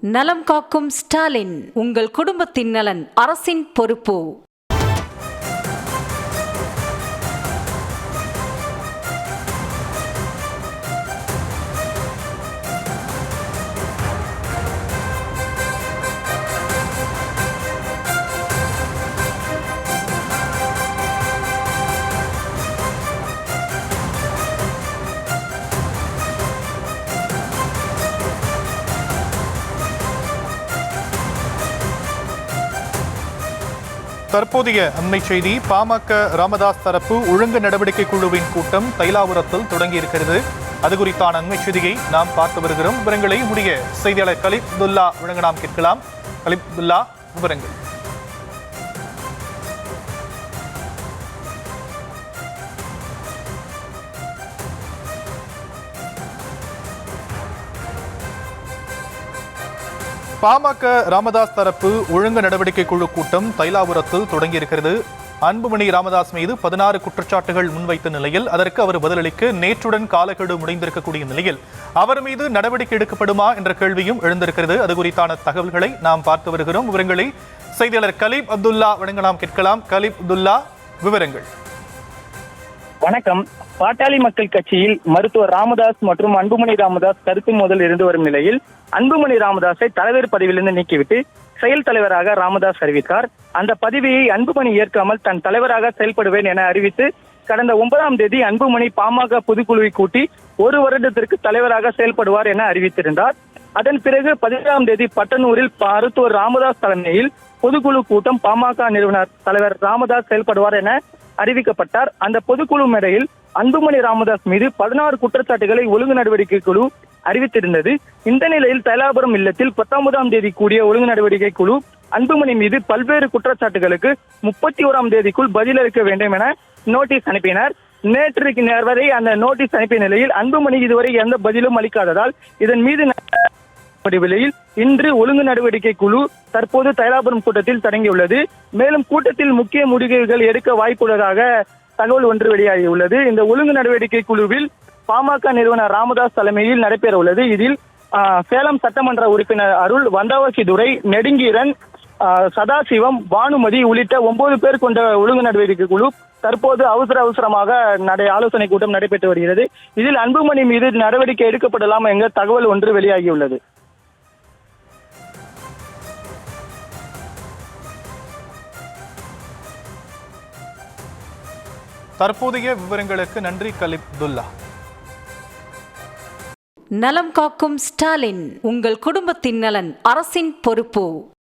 நலம் காக்கும் ஸ்டாலின், உங்கள் குடும்பத்தின் நலன் அரசின் பொறுப்பு. தற்போதைய அண்மை செய்தி. பாமக ராமதாஸ் தரப்பு ஒழுங்கு நடவடிக்கை குழுவின் கூட்டம் தைலாபுரத்தில் தொடங்கியிருக்கிறது. அது குறித்தான அண்மை செய்தியை நாம் பார்த்து வருகிறோம். விவரங்களை உடைய செய்தியாளர் கலிப்துல்லா வழங்க நாம் கேட்கலாம். கலிப்துல்லா, விவரங்கள். பாமக ராமதாஸ் தரப்பு ஒழுங்கு நடவடிக்கை குழு கூட்டம் தைலாபுரத்தில் தொடங்கியிருக்கிறது. அன்புமணி ராமதாஸ் மீது 16 குற்றச்சாட்டுகள் முன்வைத்த நிலையில் அதற்கு அவர் பதிலளிக்க நேற்றுடன் காலக்கெடு முடிந்திருக்கக்கூடிய நிலையில் அவர் மீது நடவடிக்கை எடுக்கப்படுமா என்ற கேள்வியும் எழுந்திருக்கிறது. அது குறித்தான தகவல்களை நாம் பார்த்து வருகிறோம். விவரங்களை செய்தியாளர் கலீப் அப்துல்லா வழங்க நாம் கேட்கலாம். கலீப் அப்துல்லா, விவரங்கள். வணக்கம். பாட்டாளி மக்கள் கட்சியில் மருத்துவர் ராமதாஸ் மற்றும் அன்புமணி ராமதாஸ் கருத்து மோதல் இருந்து வரும் நிலையில் அன்புமணி ராமதாஸை தலைவர் பதவியிலிருந்து நீக்கிவிட்டு செயல் தலைவராக ராமதாஸ் அறிவித்தார். அந்த பதவியை அன்புமணி ஏற்காமல் தன் தலைவராக செயல்படுவேன் என அறிவித்து கடந்த 9ஆம் தேதி அன்புமணி பாமக பொதுக்குழுவை கூட்டி 1 வருடத்திற்கு தலைவராக செயல்படுவார் என அறிவித்திருந்தார். அதன் பிறகு 17ஆம் தேதி பட்டனூரில் மருத்துவர் ராமதாஸ் தலைமையில் பொதுக்குழு கூட்டம் பாமக நிறுவனர் தலைவர் ராமதாஸ் செயல்படுவார் என அறிவிக்கப்பட்டார். அந்த பொதுக்குழு மேடையில் அன்புமணி ராமதாஸ் மீது 16 குற்றச்சாட்டுகளை ஒழுங்கு நடவடிக்கை குழு அறிவித்திருந்தது. இந்த நிலையில் தைலாபுரம் இல்லத்தில் 19ஆம் தேதி கூடிய ஒழுங்கு நடவடிக்கை குழு அன்புமணி மீது பல்வேறு குற்றச்சாட்டுகளுக்கு 31ஆம் தேதிக்குள் பதிலளிக்க வேண்டும் என நோட்டீஸ் அனுப்பினர். நேற்று வரை அந்த நோட்டீஸ் அனுப்பிய நிலையில் அன்புமணி இதுவரை எந்த பதிலும் அளிக்காததால் இதன் மீது நிலையில் இன்று ஒழுங்கு நடவடிக்கை குழு தற்போது தைலாபுரம் கூட்டத்தில் தொடங்கியுள்ளது. மேலும் கூட்டத்தில் முக்கிய முடிவுகள் எடுக்க வாய்ப்புள்ளதாக தகவல் ஒன்று வெளியாகியுள்ளது. இந்த ஒழுங்கு நடவடிக்கை குழுவில் பாமக நிறுவனர் ராமதாஸ் தலைமையில் நடைபெற உள்ளது. இதில் சேலம் சட்டமன்ற உறுப்பினர் அருள், வந்தாவசி துரை, நெடுங்கீரன், சதாசிவம், பானுமதி உள்ளிட்ட 9 பேர் கொண்ட ஒழுங்கு நடவடிக்கை குழு தற்போது அவசரமாக ஆலோசனை கூட்டம் நடைபெற்று வருகிறது. இதில் அன்புமணி மீது நடவடிக்கை எடுக்கப்படலாம் என்ற தகவல் ஒன்று வெளியாகியுள்ளது. தற்போதைய விவரங்களுக்கு நன்றி கலிப்துல்லா. நலம் காக்கும் ஸ்டாலின், உங்கள் குடும்பத்தின் நலன் அரசின் பொறுப்பு.